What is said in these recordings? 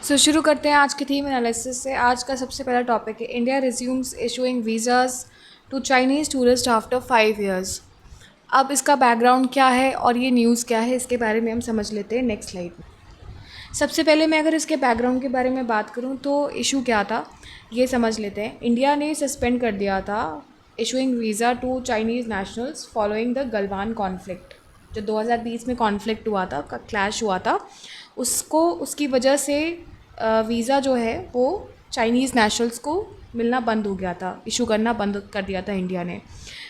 शुरू करते हैं आज की थीम एनालिसिस से। आज का सबसे पहला टॉपिक है India resumes issuing visas to Chinese tourist after 5 years। अब इसका बैकग्राउंड क्या है और ये न्यूज़ क्या है, इसके बारे में हम समझ लेते हैं नेक्स्ट स्लाइड में। सबसे पहले मैं अगर इसके बैकग्राउंड के बारे में बात करूँ तो इशू क्या था ये समझ लेते हैं। इंडिया ने सस्पेंड कर दिया था issuing visa to Chinese nationals following the Galwan conflict. जो 2020 में कॉन्फ्लिक्ट हुआ था, क्लैश हुआ था, उसकी वजह से वीज़ा जो है वो चाइनीज़ नेशनल्स को मिलना बंद हो गया था, इशू करना बंद कर दिया था इंडिया ने।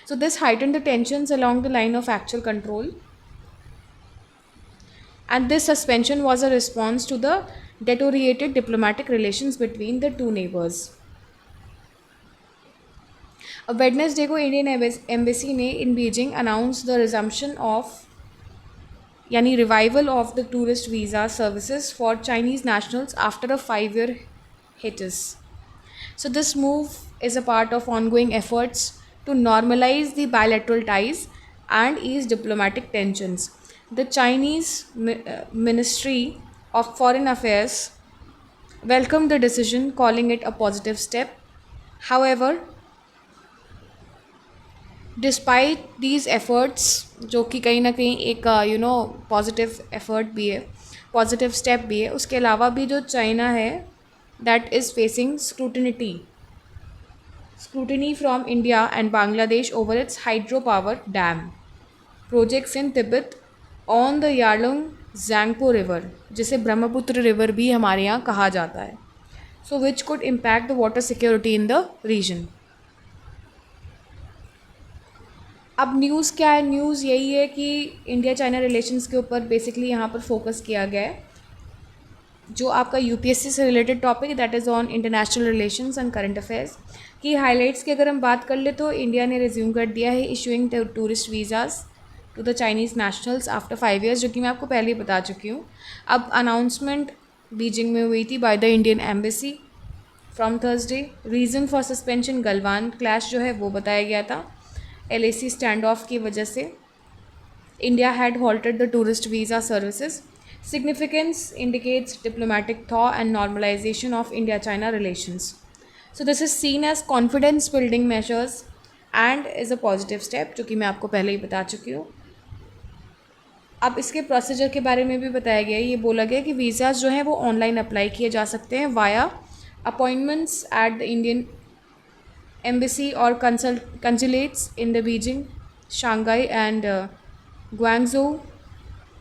So this heighten the tensions along the line of actual control, and this suspension was a response to the deteriorated diplomatic relations between the two neighbors. अब वेडनेसडे को इंडियन एम्बेसी ने in Beijing announce the resumption of यानी revival of the tourist visa services for Chinese nationals after a 5 year hiatus. So this move is a part of ongoing efforts to normalize the bilateral ties and ease diplomatic tensions. The Chinese Ministry of Foreign Affairs welcomed the decision, calling it a positive step. However, despite these efforts, जो कि कहीं ना कहीं एक positive effort भी है, positive step भी है, उसके अलावा भी जो चाइना है that is facing scrutiny from India and Bangladesh over its hydro power dam projects in Tibet on the Yarlung Tsangpo river, जिसे ब्रह्मपुत्र रिवर भी हमारे यहाँ कहा जाता है, so which could impact the water security in the region. अब news क्या है? न्यूज़ यही है कि इंडिया चाइना रिलेशंस के ऊपर बेसिकली यहाँ पर फोकस किया गया है। जो आपका यूपीएससी से related topic that is on international relations and current affairs की हाइलाइट्स की अगर हम बात कर ले तो इंडिया ने रिज्यूम कर दिया है issuing tourist visas to the Chinese nationals after 5 years, जो कि मैं आपको पहले ही बता चुकी हूँ। अब अनाउंसमेंट बीजिंग में हुई थी by the Indian embassy from Thursday. Reason for suspension Galwan clash जो है वो बताया गया था। LAC स्टैंड ऑफ की वजह से India had halted the tourist visa services. Significance indicates diplomatic thaw and normalisation of India China relations. So this is seen as confidence building measures and is a positive step, जो कि मैं आपको पहले ही बता चुकी हूँ। अब इसके प्रोसीजर के बारे में भी बताया गया है। ये बोला गया कि वीज़ाज जो हैं वो ऑनलाइन अप्लाई किए जा सकते हैं via appointments at the Indian embassy or consulates in the Beijing, Shanghai and Guangzhou.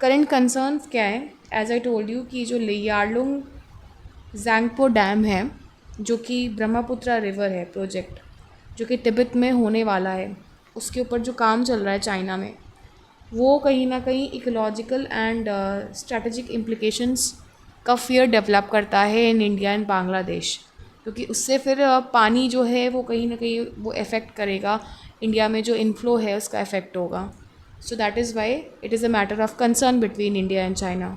Current concerns क्या है? As I told you कि जो यार्लुंग ज़ैंगपो डैम है, जो कि ब्रह्मपुत्र रिवर है प्रोजेक्ट, जो कि तिब्बत में होने वाला है, उसके ऊपर जो काम चल रहा है चाइना में, वो कहीं ना कहीं इकोलॉजिकल एंड स्ट्रेटजिक इम्प्लिकेशंस का फियर डेवलप करता है इन इंडिया एंड बांग्लादेश, क्योंकि उससे फिर पानी जो है वो कहीं ना कहीं वो इफ़ेक्ट करेगा, इंडिया में जो इनफ्लो है उसका इफ़ेक्ट होगा। So that is why it is a matter of concern between India and China.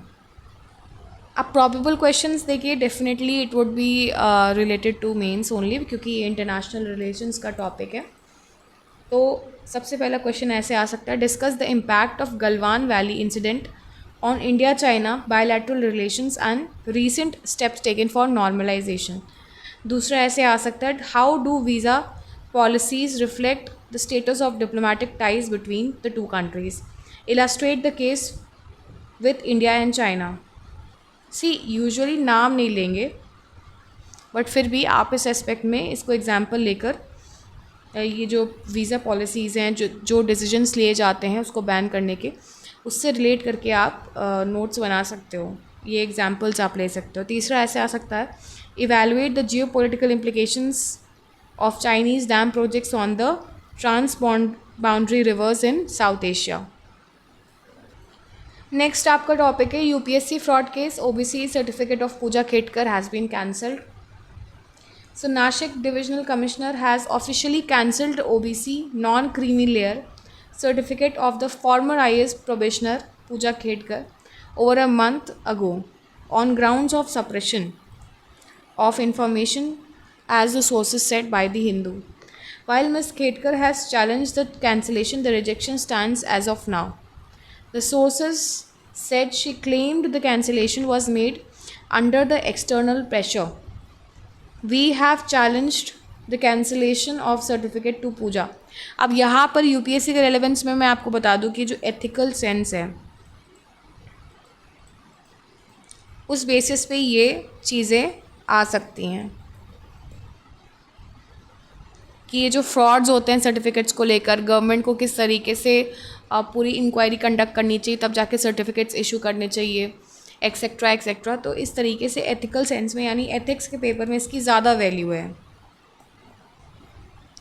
अब प्रॉबेबल क्वेश्चंस देखिए, definitely it would be related to mains only, क्योंकि ये इंटरनेशनल रिलेशंस का टॉपिक है। तो सबसे पहला क्वेश्चन ऐसे आ सकता है, discuss the impact of Galwan valley incident on India China bilateral relations and recent steps taken for normalisation. दूसरा ऐसे आ सकता है, how do visa policies reflect the status of diplomatic ties between the two countries, illustrate the case with India and China. सी usually नाम नहीं लेंगे, but फिर भी आप इस एस्पेक्ट में इसको एग्जाम्पल लेकर ये जो वीज़ा पॉलिसीज़ हैं, जो डिसीजंस लिए जाते हैं उसको बैन करने के, उससे रिलेट करके आप नोट्स बना सकते हो, ये एग्जाम्पल्स आप ले सकते हो। तीसरा ऐसे आ सकता है, evaluate the geopolitical implications of Chinese dam projects on the trans-boundary rivers in South Asia. Next आपका टॉपिक है UPSC fraud case, OBC certificate of Puja Khedkar has been cancelled. So Nashik divisional commissioner has officially cancelled OBC non creamy layer certificate of the former IAS probationer Puja Khedkar over a month ago on grounds of suppression of information, as the sources said by the Hindu. While Ms. Khetkar has challenged the cancellation, the rejection stands as of now. The sources said she claimed the cancellation was made under the external pressure. We have challenged the cancellation of certificate to पूजा. अब यहाँ पर UPSC के relevance में मैं आपको बता दूँ कि जो एथिकल सेंस है उस बेसिस पे ये चीज़ें आ सकती हैं कि ये जो फ्रॉड्स होते हैं सर्टिफिकेट्स को लेकर गवर्नमेंट को किस तरीके से पूरी इंक्वायरी कंडक्ट करनी चाहिए, तब जाके सर्टिफिकेट्स इशू करने चाहिए, एक्सेट्रा एक्सेट्रा. तो इस तरीके से एथिकल सेंस में यानी एथिक्स के पेपर में इसकी ज़्यादा वैल्यू है.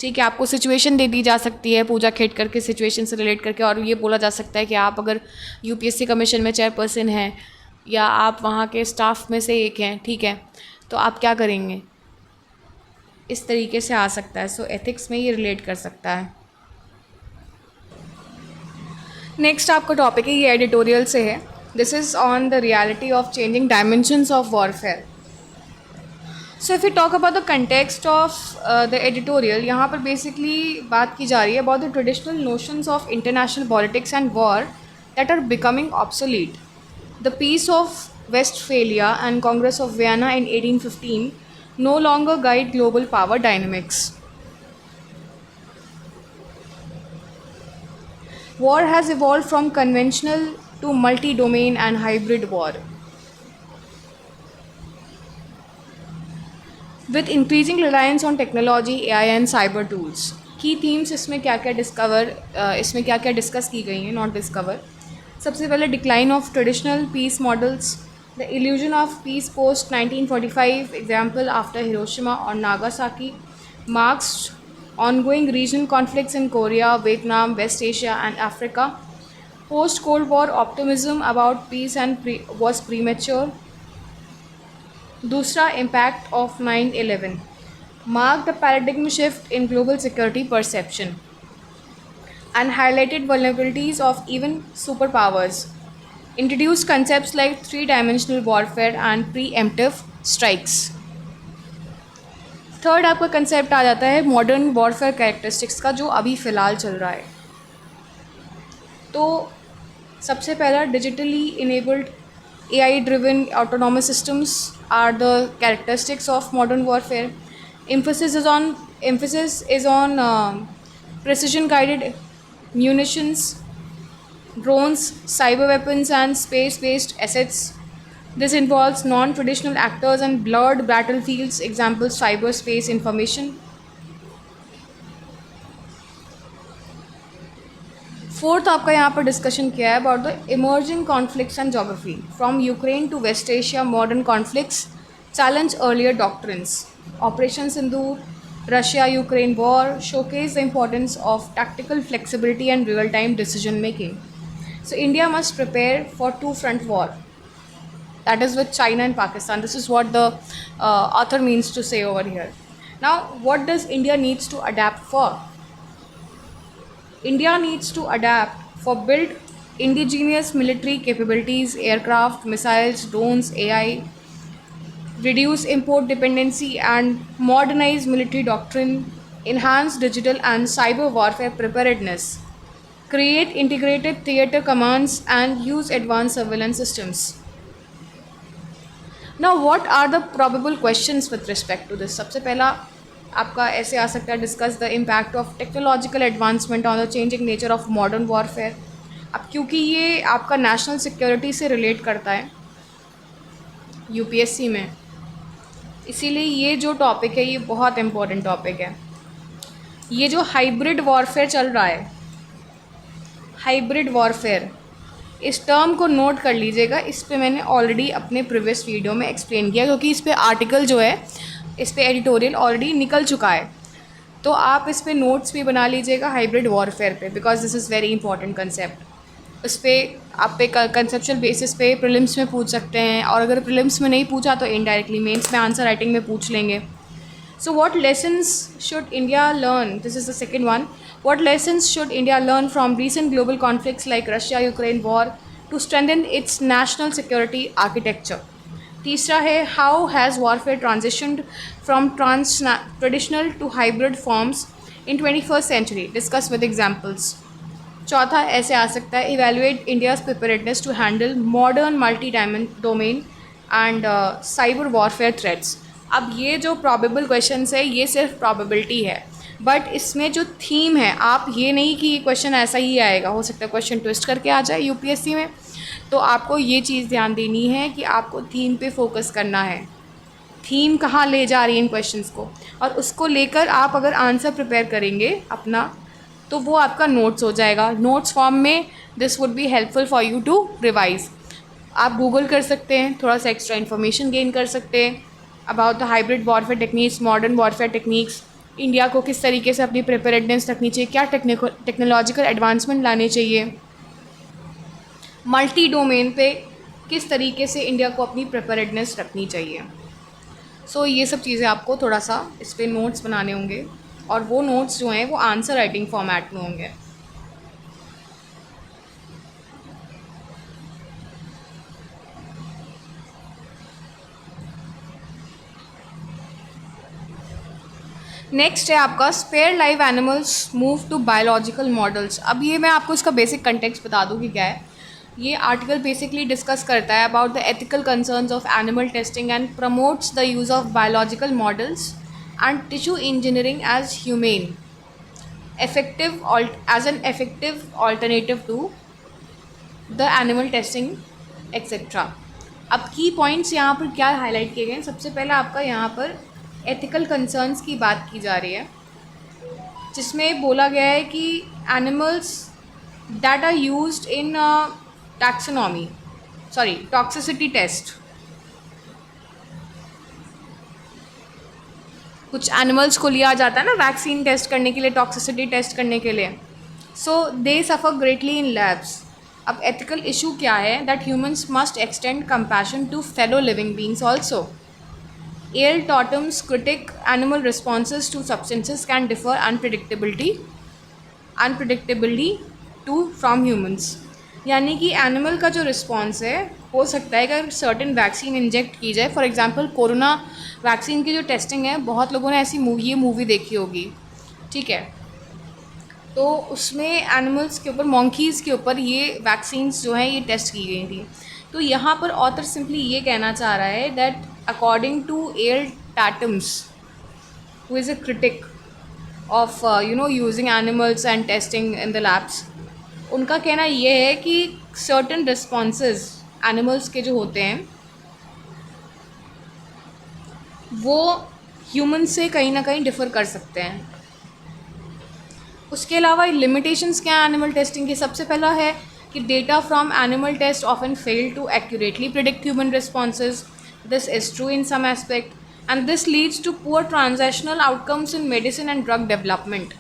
ठीक है, आपको सिचुएशन दे दी जा सकती है पूजा खेड़कर के सिचुएशन से रिलेट करके, और ये बोला जा सकता है कि आप अगर यूपीएससी कमीशन में चेयरपर्सन हैं या आप वहाँ के स्टाफ में से एक हैं, ठीक है, तो आप क्या करेंगे, इस तरीके से आ सकता है. सो एथिक्स में ये रिलेट कर सकता है. नेक्स्ट आपका टॉपिक है, ये एडिटोरियल से है. This is on the reality of changing dimensions of warfare. So if you talk about the context of the editorial, यहाँ पर बेसिकली बात की जा रही है about the traditional notions of international politics and war that are becoming obsolete. The peace of Westphalia and Congress of Vienna in 1815 no longer guide global power dynamics. War has evolved from conventional to multi-domain and hybrid war. With increasing reliance on technology, AI and cyber tools. Key themes इसमें क्या क्या discuss की गई हैं, not discover. सबसे पहले decline of traditional peace models, the illusion of peace post 1945, example after Hiroshima or Nagasaki, marks ongoing regional conflicts in Korea, Vietnam, West Asia and Africa. Post Cold War optimism about peace was premature. दूसरा, impact of 9/11 marked the paradigm shift in global security perception and highlighted vulnerabilities of even superpowers. Introduced concepts like three-dimensional warfare and preemptive strikes. Third आपका concept आ जाता है modern warfare characteristics का, जो अभी फ़िलहाल चल रहा है. तो सबसे पहला, digitally enabled AI driven autonomous systems are the characteristics of modern warfare. Emphasis is on precision guided munitions, drones, cyber weapons and space-based assets. This involves non-traditional actors and blurred battlefields, examples cyberspace information. Fourth आपका यहाँ पर discussion किया है about the emerging conflicts and geography. From Ukraine to West Asia, modern conflicts challenge earlier doctrines. Operation Sindoor, Russia-Ukraine war showcase the importance of tactical flexibility and real-time decision making. So India must prepare for two-front war, that is with China and Pakistan. This is what the author means to say over here. Now, what does India needs to adapt for? India needs to adapt for build indigenous military capabilities, aircraft, missiles, drones, AI, reduce import dependency and modernize military doctrine, enhance digital and cyber warfare preparedness, create integrated theater commands and use advanced surveillance systems. Now what are the probable questions with respect to this? सबसे पहला आपका ऐसे आ सकता है, discuss the impact of technological advancement on the changing nature of modern warfare. अब क्योंकि ये आपका नेशनल सिक्योरिटी से रिलेट करता है यूपीएससी में, इसीलिए ये जो टॉपिक है ये बहुत इम्पोर्टेंट टॉपिक है. ये जो हाइब्रिड वॉरफेयर चल रहा है, हाइब्रिड वॉरफेयर, इस टर्म को नोट कर लीजिएगा. इस पे मैंने ऑलरेडी अपने प्रीवियस वीडियो में एक्सप्लेन किया, क्योंकि इस पे आर्टिकल जो है, इस पे एडिटोरियल ऑलरेडी निकल चुका है. तो आप इस पे नोट्स भी बना लीजिएगा हाइब्रिड वॉरफेयर पे, because this is very important concept. उस पर आप पे कंसेप्चुअल बेसिस पे प्रीलिम्स में पूछ सकते हैं, और अगर प्रीलिम्स में नहीं पूछा तो इनडायरेक्टली मेंस में आंसर राइटिंग में पूछ लेंगे. So what lessons should India learn, this is the second one. What lessons should India learn from recent global conflicts like Russia Ukraine war to strengthen its national security architecture. तीसरा है, how has warfare transitioned from traditional to hybrid forms in 21st century, discuss with examples. चौथा ऐसे आ सकता है, evaluate India's preparedness to handle modern multi domain and cyber warfare threats. अब ये जो प्रॉबेबल क्वेश्चंस है ये सिर्फ प्रॉबेबिलिटी है, बट इसमें जो थीम है, आप ये नहीं कि ये क्वेश्चन ऐसा ही आएगा, हो सकता है क्वेश्चन ट्विस्ट करके आ जाए यूपीएससी में। तो आपको ये चीज़ ध्यान देनी है कि आपको थीम पे फोकस करना है, थीम कहाँ ले जा रही है इन क्वेश्चंस को, और उसको लेकर आप अगर आंसर प्रिपेयर करेंगे अपना, तो वो आपका नोट्स हो जाएगा नोट्स फॉर्म में। This would be helpful for you to revise. आप गूगल कर सकते हैं, थोड़ा सा एक्स्ट्रा इन्फॉर्मेशन गेन कर सकते हैं about the hybrid warfare techniques, modern warfare techniques, India को किस तरीके से अपनी प्रिपेयर्डनेस रखनी चाहिए, क्या टेक्नोलॉजिकल एडवांसमेंट लाने चाहिए, मल्टी डोमेन पे किस तरीके से इंडिया को अपनी प्रिपेयर्डनेस रखनी चाहिए। सो ये सब चीज़ें आपको थोड़ा सा इस पर नोट्स बनाने होंगे, और वो नोट्स जो हैं वो आंसर राइटिंग फॉर्मेट में होंगे। नेक्स्ट है आपका spare live animals move to biological models. अब ये मैं आपको इसका बेसिक कंटेक्स्ट बता दूँ कि क्या है। ये आर्टिकल बेसिकली डिस्कस करता है about the ethical concerns of animal testing and promotes the use of biological models and tissue engineering as humane as an effective alternative to the animal testing etc. अब की points यहाँ पर क्या highlight किए गए हैं। सबसे पहले आपका यहाँ पर एथिकल कंसर्न्स की बात की जा रही है, जिसमें बोला गया है कि animals that are used in toxicity test, कुछ एनिमल्स को लिया जाता है ना वैक्सीन टेस्ट करने के लिए, टॉक्सिसिटी टेस्ट करने के लिए, so they suffer greatly in labs. अब एथिकल इशू क्या है, that humans must extend compassion to fellow living beings also. Air tatums critic animal responses to substances can differ unpredictably to from humans. यानी कि animal का जो response है, हो सकता है अगर सर्टेन वैक्सीन इंजेक्ट की जाए, फॉर एग्जांपल कोरोना वैक्सीन की जो टेस्टिंग है, बहुत लोगों ने ऐसी ये मूवी देखी होगी, ठीक है, तो उसमें एनिमल्स के ऊपर, मॉन्कीज़ के ऊपर ये वैक्सीन्स जो हैं ये टेस्ट की गई थी। तो यहाँ पर ऑथर सिंपली ये कहना चाह रहा है that according to air tatums who is a critic of using animals and testing in the labs, उनका कहना ये है कि सर्टेन रिस्पॉन्सेज एनिमल्स के जो होते हैं वो ह्यूमन से कहीं ना कहीं डिफ़र कर सकते हैं। उसके अलावा लिमिटेशंस क्या हैं एनिमल टेस्टिंग की। सबसे पहला है कि data from animal test often fail to accurately predict human responses. This is true in some aspect and this leads to poor transactional outcomes in medicine and drug development.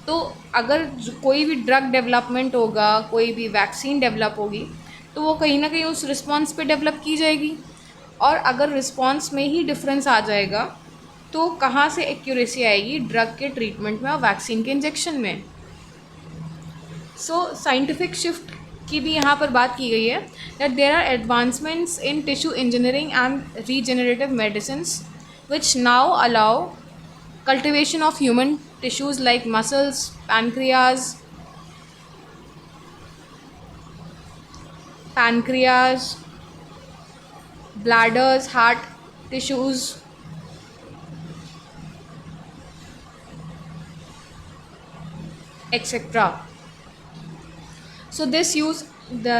तो अगर कोई भी drug development होगा, कोई भी vaccine develop होगी, तो वो कहीं ना कहीं उस रिस्पॉन्स पे डेवलप की जाएगी, और अगर रिस्पॉन्स में ही डिफरेंस आ जाएगा तो कहाँ से एक्यूरेसी आएगी ड्रग के ट्रीटमेंट में और वैक्सीन के इंजेक्शन में। सो साइंटिफिक शिफ्ट की भी यहाँ पर बात की गई है that there are advancements in tissue engineering and regenerative medicines which now allow cultivation of human tissues like muscles, pancreas, bladders, heart tissues, etc. So the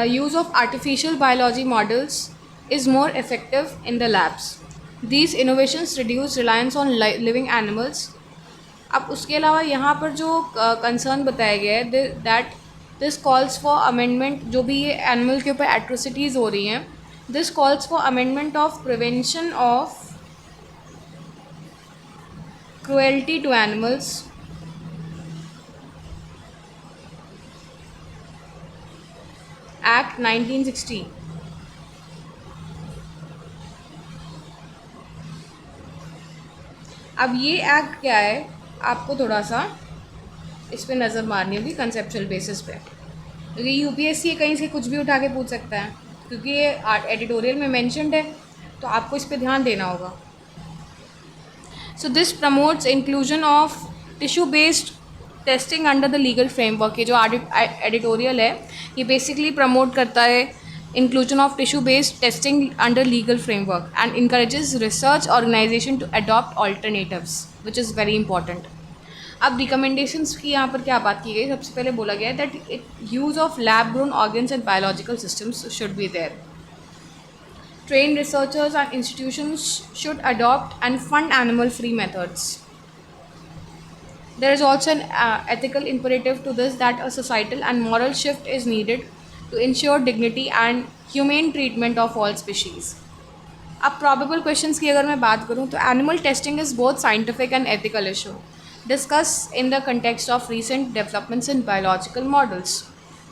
use of artificial biology models is more effective in the labs. These innovations reduce reliance on living animals. अब उसके अलावा यहाँ पर जो concern बताया गया है that this calls for amendment, जो भी ये एनिमल के ऊपर एट्रोसिटीज़ हो रही हैं, this calls for amendment of prevention of cruelty to animals act 1960। अब ये एक्ट क्या है, आपको थोड़ा सा इस पे नज़र मारनी होगी कंसेप्चुअल बेसिस पे, क्योंकि यूपीएससी कहीं से कुछ भी उठा के पूछ सकता है, क्योंकि ये एडिटोरियल में मेंशन्ड है, तो आपको इस पे ध्यान देना होगा। So this promotes inclusion of tissue based testing under the legal framework. ये जो एडिटोरियल है ये बेसिकली प्रमोट करता है inclusion of tissue-based testing under legal framework, and encourages research organization to adopt alternatives, which is very important. अब recommendations की यहाँ पर क्या बात की गई, सबसे पहले बोला गया है that use of lab grown organs and biological systems should be there. Trained researchers and institutions should adopt and fund animal-free methods. There is also an ethical imperative to this that a societal and moral shift is needed to ensure dignity and humane treatment of all species. अब probable questions की अगर मैं बात करूँ तो animal testing is both scientific and ethical issue. Discuss in the context of recent developments in biological models.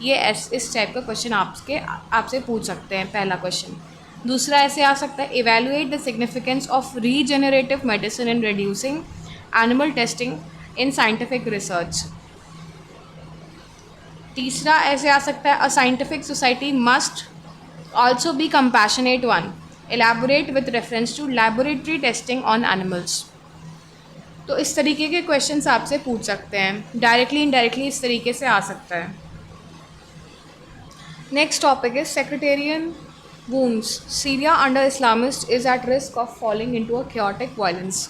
ये इस type का क्वेश्चन आपसे पूछ सकते हैं, पहला क्वेश्चन. दूसरा ऐसे आ सकता है, evaluate the significance of regenerative medicine in reducing animal testing in scientific research. तीसरा ऐसे आ सकता है, a scientific society must also be compassionate one. Elaborate with reference to laboratory testing on animals. तो इस तरीके के क्वेश्चंस आपसे पूछ सकते हैं, डायरेक्टली इनडायरेक्टली इस तरीके से आ सकता है. Next topic is sectarian wounds. Syria under Islamists is at risk of falling into a chaotic violence.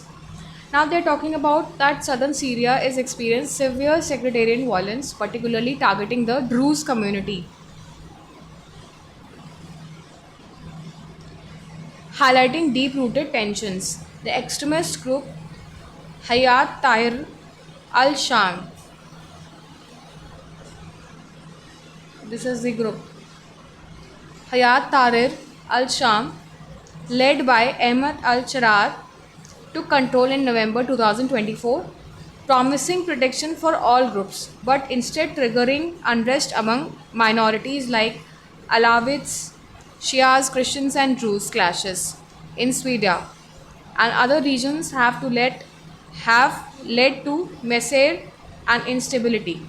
Now they are talking about that southern Syria is experiencing severe sectarian violence, particularly targeting the Druze community. Highlighting deep-rooted tensions. The extremist group Hayat Tahrir al-Sham. This is the group. Hayat Tahrir al-Sham, led by Ahmed al-Sharar, took control in November 2024, promising protection for all groups, but instead triggering unrest among minorities like Alawites, Shias, Christians and Druze clashes in Sweden and other regions have led to massacre and instability.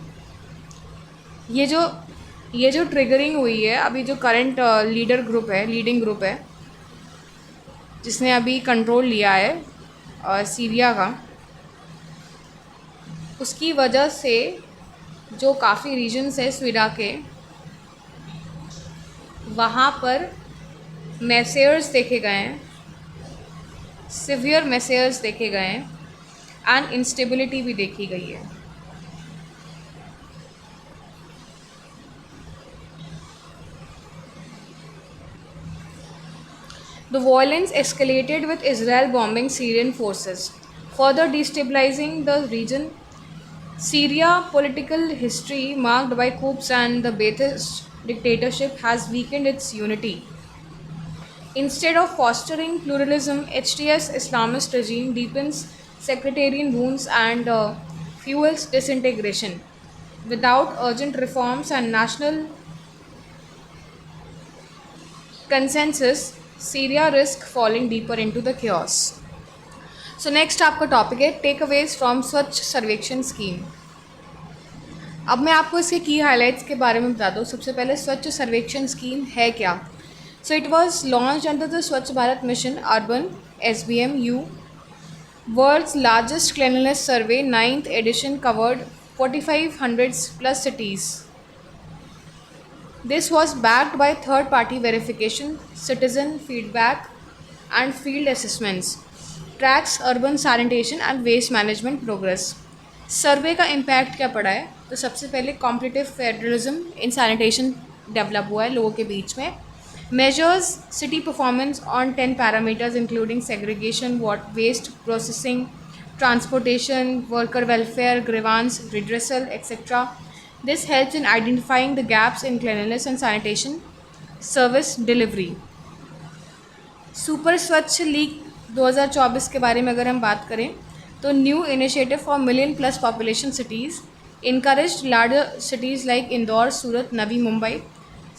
ये जो triggering हुई है, अभी जो current leading group है जिसने अभी control लिया है सीरिया का, उसकी वजह से जो काफ़ी रीजन्स है स्वीडन के, वहाँ पर मैसेयर्स देखे गए हैं, सिवियर मैसेयर्स देखे गए हैं एंड इंस्टेबिलिटी भी देखी गई है. The violence escalated with Israel bombing Syrian forces, further destabilizing the region. Syria political history marked by coups and the Ba'athist dictatorship has weakened its unity. Instead of fostering pluralism, HTS Islamist regime deepens sectarian wounds and fuels disintegration. Without urgent reforms and national consensus, Syria risk falling deeper into the chaos. So next आपका topic है takeaways from स्वच्छ सर्वेक्षण scheme. अब मैं आपको इसके की highlights के बारे में बता दूँ. सबसे पहले स्वच्छ सर्वेक्षण स्कीम है क्या. So it was launched under the Swachh Bharat mission urban SBMU. World's largest cleanliness survey 9th edition covered 4500 plus cities. This was backed by third-party verification, citizen feedback, and field assessments. Tracks urban sanitation and waste management progress. सर्वे का impact क्या पड़ा है, तो सबसे पहले competitive federalism इन sanitation develop हुआ है लोगों के बीच में. Measures city performance on 10 parameters including segregation, waste processing, transportation, worker welfare, grievance redressal, etc. This helps in identifying the gaps in cleanliness and sanitation service delivery. Super स्वच्छ league 2024 के बारे में अगर हम बात करें तो new initiative for million plus population cities encouraged larger cities like Indore, Surat, Navi Mumbai.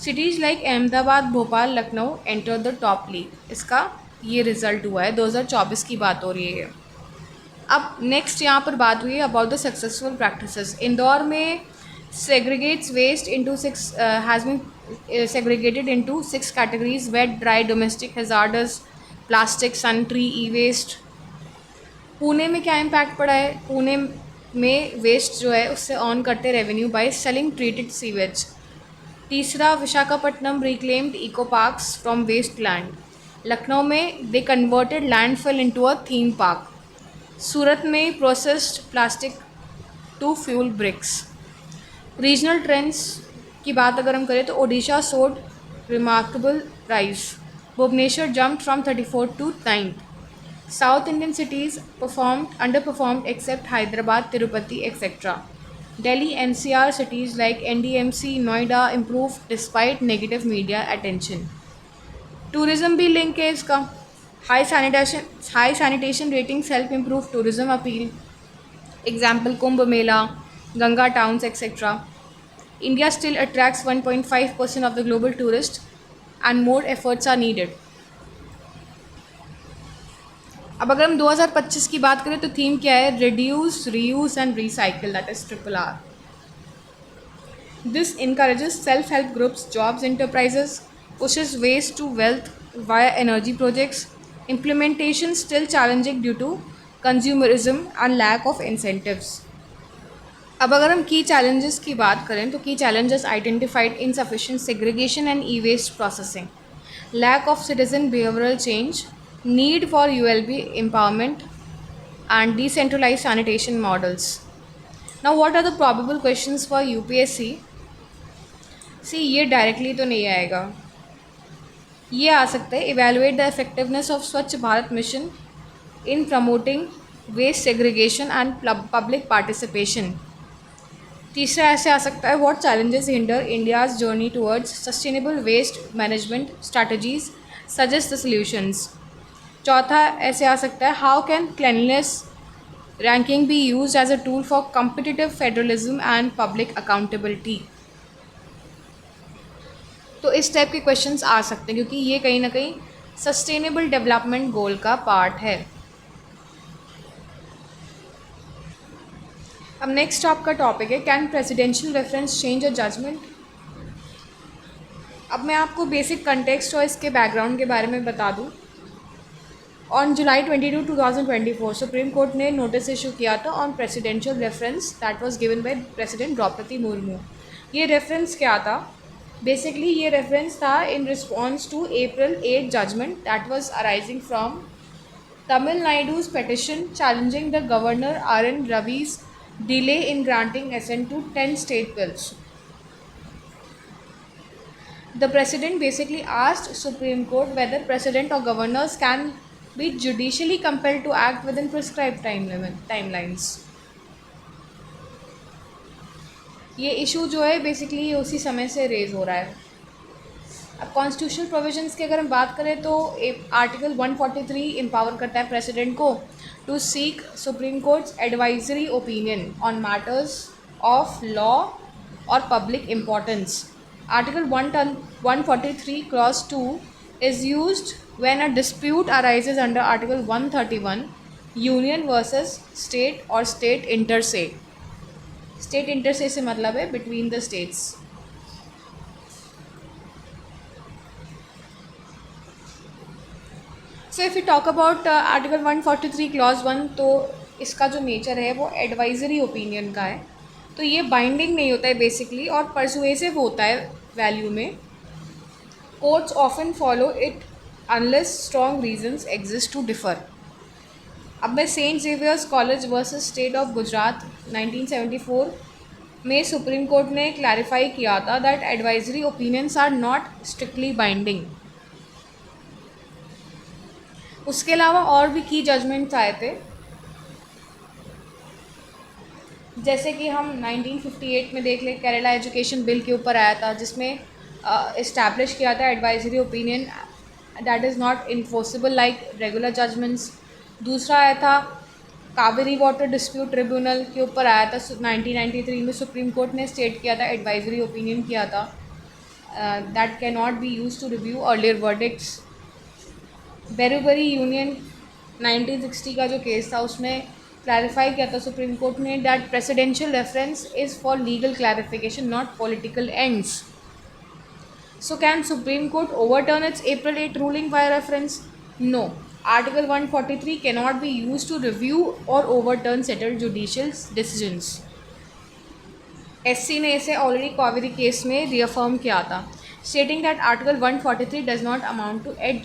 Cities like Ahmedabad, Bhopal, Lucknow enter the top league. इसका ये रिज़ल्ट हुआ है, 2024 की बात हो रही है. अब नेक्स्ट यहाँ पर बात हुई है about the successful practices. Indore में segregates waste into has been segregated into 6 categories: wet, dry, domestic, hazardous, plastic, sanitary, e-waste. Pune में क्या इम्पैक्ट पड़ा है, पुणे में वेस्ट जो है उससे ऑन करते revenue by selling treated sewage. तीसरा, Visakhapatnam reclaimed eco parks from waste land. Lucknow में they converted landfill into a theme park. Surat में processed plastic to fuel bricks. Regional trends की बात अगर हम करें तो Odisha showed remarkable rise. Bhubaneswar jump from 34 to 9th। South Indian cities underperformed except Hyderabad, Tirupati, etc. Delhi NCR cities like NDMC, Noida improved despite negative media attention. Tourism भी link है इसका। High sanitation ratings help improve tourism appeal. Example Kumbh Mela, Ganga towns etcetera. India still attracts 1.5% of the global tourist and more efforts are needed. अब अगर हम 2025 की बात करें तो थीम क्या है? Reduce, reuse and recycle, that is RRR। This encourages self help groups, jobs, enterprises, pushes waste to wealth via energy projects. Implementation still challenging due to consumerism and lack of incentives. अब अगर हम की challenges की बात करें तो की challenges identified insufficient segregation and e-waste processing, lack of citizen behavioral change, need for ULB empowerment and decentralized sanitation models. Now what are the probable questions for UPSC? See, ये डायरेक्टली तो नहीं आएगा, ये आ सकता है evaluate the effectiveness of स्वच्छ Bharat mission in promoting waste segregation and public participation. तीसरा ऐसे आ सकता है what challenges hinder India's journey towards sustainable waste management strategies, suggest the solutions. चौथा ऐसे आ सकता है how can cleanliness ranking be used as a tool for competitive federalism and public accountability. तो इस टाइप के क्वेश्चंस आ सकते हैं क्योंकि ये कहीं ना कहीं सस्टेनेबल डेवलपमेंट गोल का पार्ट है। अब नेक्स्ट आपका टॉपिक है can presidential reference change a judgment. अब मैं आपको बेसिक कंटेक्स्ट और इसके बैकग्राउंड के बारे में बता दूं। ऑन जुलाई 22, 2024 सुप्रीम कोर्ट ने नोटिस इशू किया था on presidential reference that was given by president Droupadi Murmu. ये रेफरेंस क्या था? बेसिकली ये रेफरेंस था in response to April 8 judgment that was arising from Tamil Nadu's petition challenging the Governor R.N. Ravi's delay in granting assent to 10 state bills. The president basically asked Supreme Court whether president or governors can be judicially compelled to act within prescribed timelines. ये issue जो है basically उसी समय से raise हो रहा है। अब कॉन्स्टिट्यूशनल प्रोविजंस की अगर हम बात करें तो आर्टिकल 143 एम्पावर करता है प्रेसिडेंट को to seek Supreme Court's advisory opinion on matters of law और public importance. Article 143 clause 2 is used when a dispute arises under article 131 union versus state और state inter se. State inter se मतलब है between the states. So if you talk about article 143 clause 1 तो इसका जो nature है वो advisory opinion का है, तो ये बाइंडिंग नहीं होता है बेसिकली और परसुएसिव होता है वैल्यू में। Courts often follow it unless strong reasons exist to differ. अब मैं St Xavier's College versus State of Gujarat 1974 में सुप्रीम कोर्ट ने क्लैरिफाई किया था that advisory opinions are not strictly binding. उसके अलावा और भी की जजमेंट्स आए थे, जैसे कि हम 1958 में देख लें केरला एजुकेशन बिल के ऊपर आया था जिसमें इस्टेब्लिश किया था advisory opinion that is not enforceable like regular judgments. दूसरा आया था कावेरी वाटर डिस्प्यूट ट्रिब्यूनल के ऊपर आया था 1993 में सुप्रीम कोर्ट ने स्टेट किया था एडवाइजरी ओपिनियन किया था that can not be use to review earlier verdicts. Berubari union 1960 का जो केस था उसमें क्लैरिफाई किया था सुप्रीम कोर्ट ने that presidential reference is for legal clarification not political ends. So can supreme court overturn its April 8 ruling by reference? No. Article 143 cannot be use to review और overturn settled judicial decisions. SC ने इसे already Kaveri case में reaffirm किया था, stating that article 143 does not amount to add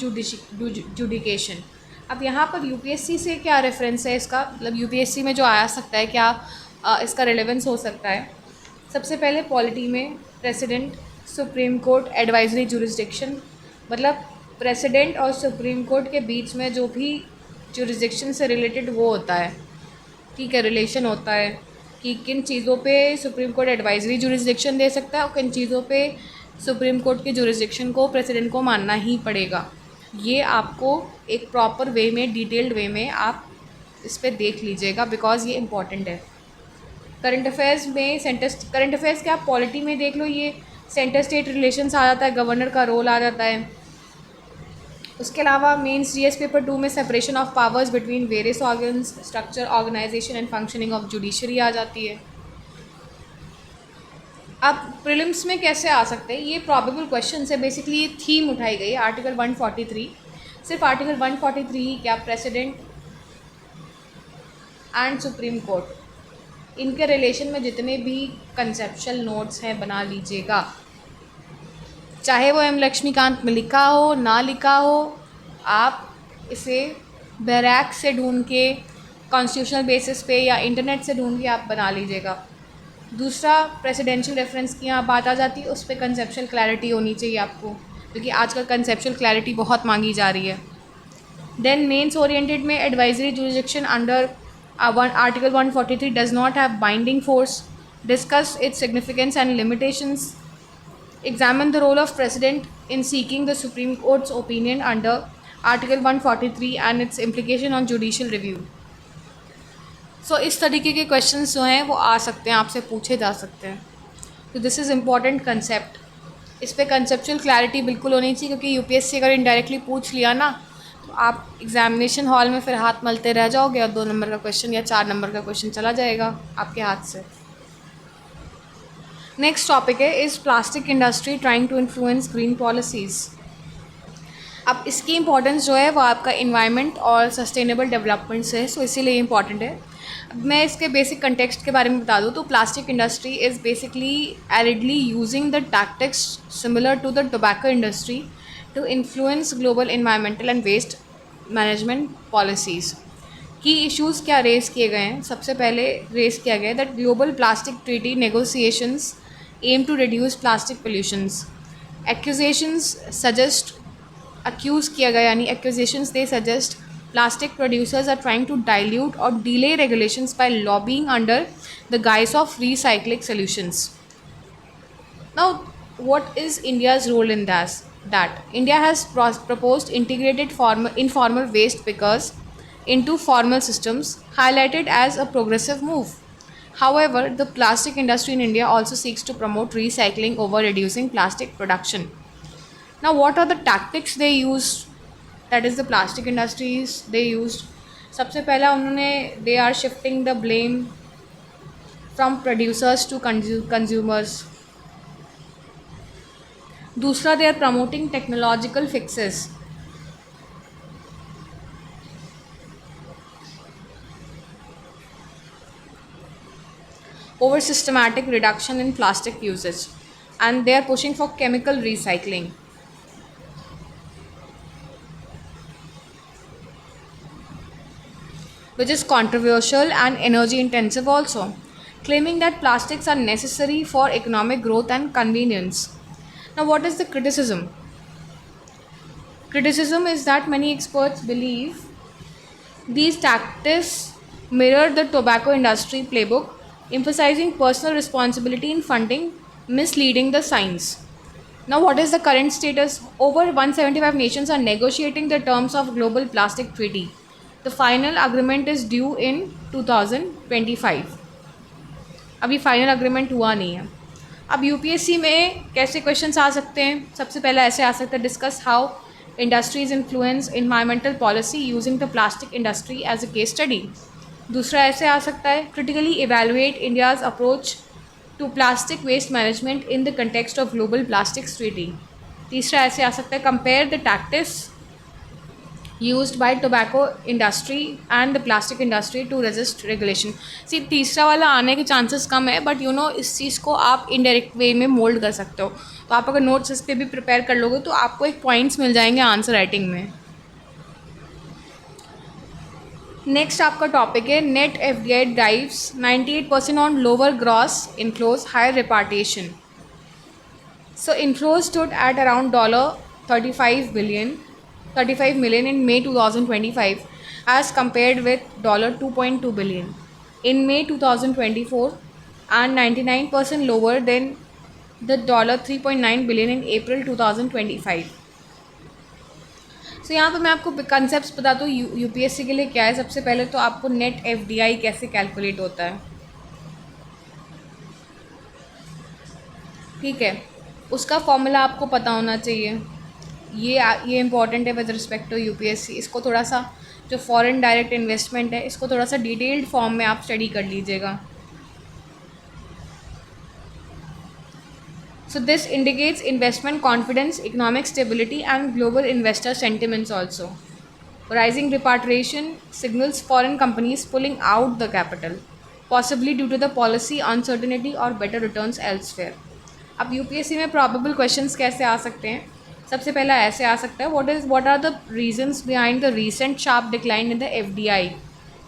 जुडिकेशन। अब यहाँ पर UPSC से क्या रेफरेंस है इसका, मतलब यूपीएससी में जो आ सकता है, क्या इसका रिलेवेंस हो सकता है। सबसे पहले पॉलिटी में president, supreme court, advisory jurisdiction, मतलब प्रेसिडेंट और सुप्रीम कोर्ट के बीच में जो भी जुरिस्डिक्शन से रिलेटेड वो होता है, ठीक है, रिलेशन होता है कि किन चीज़ों पे सुप्रीम कोर्ट एडवाइजरी जुरिस्डिक्शन दे सकता है और किन चीज़ों पे सुप्रीम कोर्ट के जुरिस्डिक्शन को प्रेसिडेंट को मानना ही पड़ेगा। ये आपको एक प्रॉपर वे में, डिटेल्ड वे में आप इस पर देख लीजिएगा, बिकॉज ये इंपॉर्टेंट है। करंट अफेयर्स में करंट अफेयर्स के आप पॉलिटी में देख लो, ये सेंटर स्टेट रिलेशंस आ जाता है, गवर्नर का रोल आ जाता है। उसके अलावा मेंस जीएस पेपर 2 में separation of powers between various organs, structure, organisation and functioning of judiciary आ जाती है। अब प्रीलिम्स में कैसे आ सकते हैं, ये प्रोबेबल क्वेश्चन से बेसिकली ये थीम उठाई गई है आर्टिकल 143। सिर्फ आर्टिकल 143 ही क्या, प्रेसिडेंट एंड सुप्रीम कोर्ट, इनके रिलेशन में जितने भी कंसेप्चुअल नोट्स हैं बना लीजिएगा, चाहे वो एम लक्ष्मीकांत में लिखा हो ना लिखा हो, आप इसे बैरक से ढूंढ के, कॉन्स्टिट्यूशनल बेसिस पे या इंटरनेट से ढूंढ के आप बना लीजिएगा। दूसरा, प्रेसिडेंशियल रेफरेंस की यहाँ बात आ जाती है, उस पर कंसेप्चुअल क्लैरिटी होनी चाहिए आपको, क्योंकि आजकल कंसेप्चुअल क्लैरिटी बहुत मांगी जा रही है। देन मेंस ओरिएंटेड में advisory jurisdiction under article 143 does not have binding force, discuss its significance and limitations, examine the role of president in seeking the Supreme Court's opinion under Article 143 and its implication on judicial review। So इस तरीके के questions जो हैं वो आ सकते हैं, आपसे पूछे जा सकते हैं। तो दिस इज़ इम्पॉर्टेंट कंसेप्ट, इस पर कंसेप्चुअल क्लैरिटी बिल्कुल होनी चाहिए, क्योंकि यूपीएससी अगर इनडायरेक्टली पूछ लिया ना तो आप एग्जामिनेशन हॉल में फिर हाथ मलते रह जाओगे और 2 नंबर का क्वेश्चन या 4 नंबर का क्वेश्चन चला जाएगा आपके हाथ से। नेक्स्ट टॉपिक है, is plastic industry trying to influence green policies. अब इसकी इंपॉर्टेंस जो है वो आपका इन्वायरमेंट और सस्टेनेबल डेवलपमेंट से है, सो इसीलिए इम्पॉर्टेंट है। अब मैं इसके बेसिक कंटेक्स्ट के बारे में बता दूँ तो plastic industry is basically avidly using the tactics similar to the tobacco industry to influence global environmental and waste management policies. Key issues क्या रेस किए गए हैं, सबसे पहले रेस किया गया that global plastic treaty negotiations aim to reduce plastic pollutions. Accusations suggest, accuse किया गया यानी accusations they suggest plastic producers are trying to dilute or delay regulations by lobbying under the guise of recycling solutions. Now, what is India's role in that? India has proposed integrated informal waste pickers into formal systems, highlighted as a progressive move. However, the plastic industry in India also seeks to promote recycling over reducing plastic production. Now, what are the tactics they used? That is the plastic industries they used. सबसे पहला उन्होंने they are shifting the blame from producers to consumers. दूसरा, they are promoting technological fixes. Over systematic reduction in plastic usage, and they are pushing for chemical recycling. Which is controversial and energy intensive also, claiming that plastics are necessary for economic growth and convenience. Now, what is the criticism? Criticism is that many experts believe these tactics mirror the tobacco industry playbook, emphasizing personal responsibility in funding, misleading the signs. Now, what is the current status? Over 175 nations are negotiating the terms of global plastic treaty. The final agreement is due in 2025. अभी final agreement हुआ नहीं है। अब UPSC में कैसे questions आ सकते हैं, सबसे पहला ऐसे आ सकता है, discuss how industries influence environmental policy using the plastic industry as a case study. दूसरा ऐसे आ सकता है, critically evaluate India's approach to plastic waste management in the context of global plastics treaty. तीसरा ऐसे आ सकता है, compare the tactics used by tobacco industry and the plastic industry to resist regulation. सी तीसरा वाला आने के चांसेस कम है, बट इस चीज़ को आप इनडायरेक्ट वे में मोल्ड कर सकते हो. तो आप अगर नोट्स इस पर भी प्रिपेयर कर लोगे तो आपको एक पॉइंट्स मिल जाएंगे आंसर राइटिंग में. नेक्स्ट आपका टॉपिक है net FDI drives 98% on lower gross inflows higher repatriation. So inflows stood at around $35 million in May 2025 as compared with $2.2 billion in May 2024 and 99% lower than the $3.9 billion in April 2025. So यहाँ पर मैं आपको concept बताता हूँ UPSC के लिए क्या है. सबसे पहले तो आपको नेट एफडीआई कैसे कैलकुलेट होता है, ठीक है, उसका फॉर्मूला आपको पता होना चाहिए. ये इंपॉर्टेंट है विद रिस्पेक्ट टू यूपीएससी. इसको थोड़ा सा जो फॉरेन डायरेक्ट इन्वेस्टमेंट है इसको थोड़ा सा डिटेल्ड फॉर्म में आप स्टडी कर लीजिएगा. So this indicates investment confidence, economic stability and global investor sentiments also. Rising repatriation signals foreign companies pulling out the capital possibly due to the policy uncertainty और better returns elsewhere. अब UPSC में probable questions कैसे आ सकते हैं. सबसे पहला ऐसे आ सकता है, what are the reasons behind the recent sharp decline in the FDI,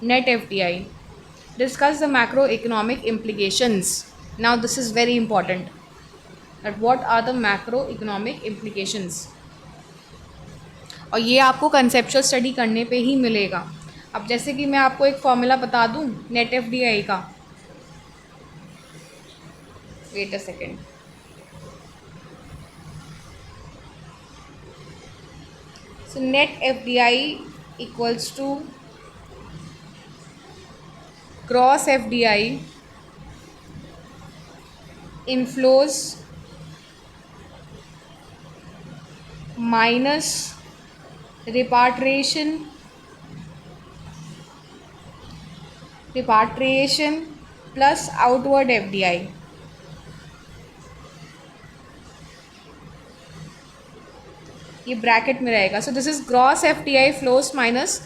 net FDI. Discuss the macro economic implications. Now this is very important, that what are the macro economic implications. और ये आपको conceptual study करने पे ही मिलेगा. अब जैसे कि मैं आपको एक फॉर्मूला बता दूं नेट एफडीआई का. Wait a second. So net FDI equals to gross FDI inflows minus repatriation plus outward FDI. ये ब्रैकेट में रहेगा. So this is gross FDI flows minus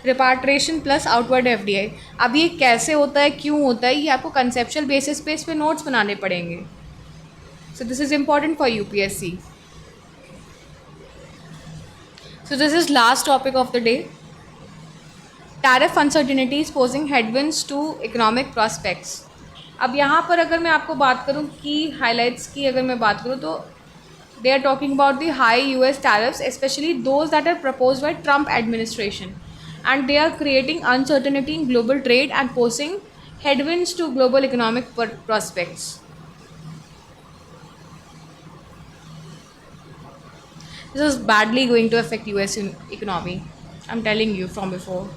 repatriation plus outward FDI. अब ये कैसे होता है, क्यों होता है, ये आपको कंसेप्चुअल बेसिस पे इस पे नोट्स बनाने पड़ेंगे. So this is important for UPSC. So this is last topic of the day. Tariff uncertainties posing headwinds to economic prospects. अब यहाँ पर अगर मैं आपको बात करूँ की हाईलाइट्स की, अगर मैं बात करूँ तो they are talking about the high US tariffs, especially those that are proposed by Trump administration, and they are creating uncertainty in global trade and posing headwinds to global economic prospects. This is badly going to affect US economy. I'm telling you from before.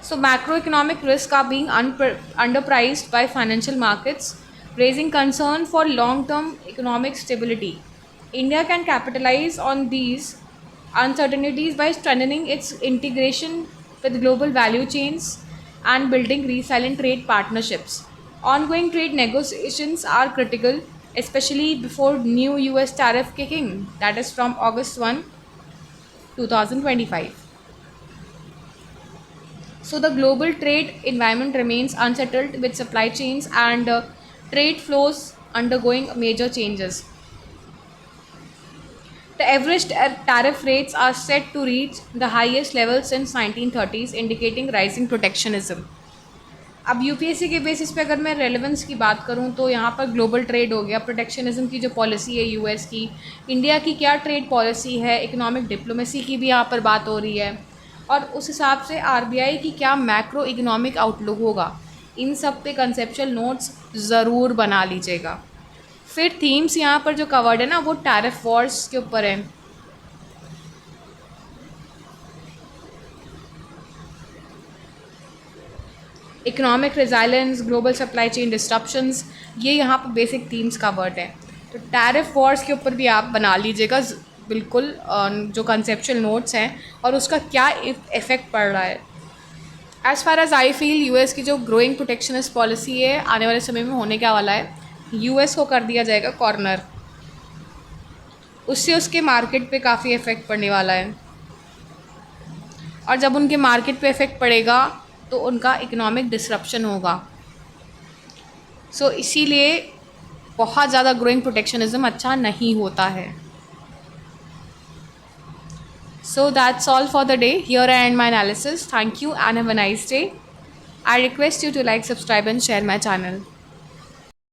So macroeconomic risks are being underpriced by financial markets, raising concern for long-term economic stability. India can capitalize on these uncertainties by strengthening its integration with global value chains and building resilient trade partnerships. Ongoing trade negotiations are critical, especially before new US tariff kicking, that is from August 1, 2025. So the global trade environment remains unsettled with supply chains and trade flows undergoing major changes. The average tariff rates are set to reach the highest level since 1930s, indicating rising protectionism. अब UPSC के basis पे अगर मैं relevance की बात करूं तो यहाँ पर ग्लोबल ट्रेड हो गया, प्रोटेक्शनिज्म की जो पॉलिसी है यूएस की, इंडिया की क्या ट्रेड पॉलिसी है, इकोनॉमिक डिप्लोमेसी की भी यहाँ पर बात हो रही है, और उस हिसाब से आरबीआई की क्या मैक्रो इकोनॉमिक आउटलुक होगा. इन सब पे कंसेप्चुअल नोट्स ज़रूर बना लीजिएगा. फिर थीम्स यहाँ पर जो कवर्ड है ना वो टैरिफ वॉर्स के ऊपर है. Economic resilience, global supply chain disruptions, ये यहाँ पर बेसिक थीम्स कवर्ड है. तो टैरिफ वॉर्स के ऊपर भी आप बना लीजिएगा बिल्कुल जो कंसेप्चुअल नोट्स हैं और उसका क्या इफ़ेक्ट पड़ रहा है. As far as I feel US की जो ग्रोइंग प्रोटेक्शनिस्ट पॉलिसी है आने वाले समय में होने क्या वाला है, यूएस को कर दिया जाएगा कॉर्नर। उससे उसके मार्केट पे काफ़ी इफ़ेक्ट पड़ने वाला है, और जब उनके मार्केट पे इफ़ेक्ट पड़ेगा तो उनका इकोनॉमिक डिसरप्शन होगा। सो इसीलिए बहुत ज़्यादा ग्रोइंग प्रोटेक्शनिज्म अच्छा नहीं होता है। So that's all for the day. Here I and my analysis. Thank you and have a nice day. I request you to like, subscribe and share my channel.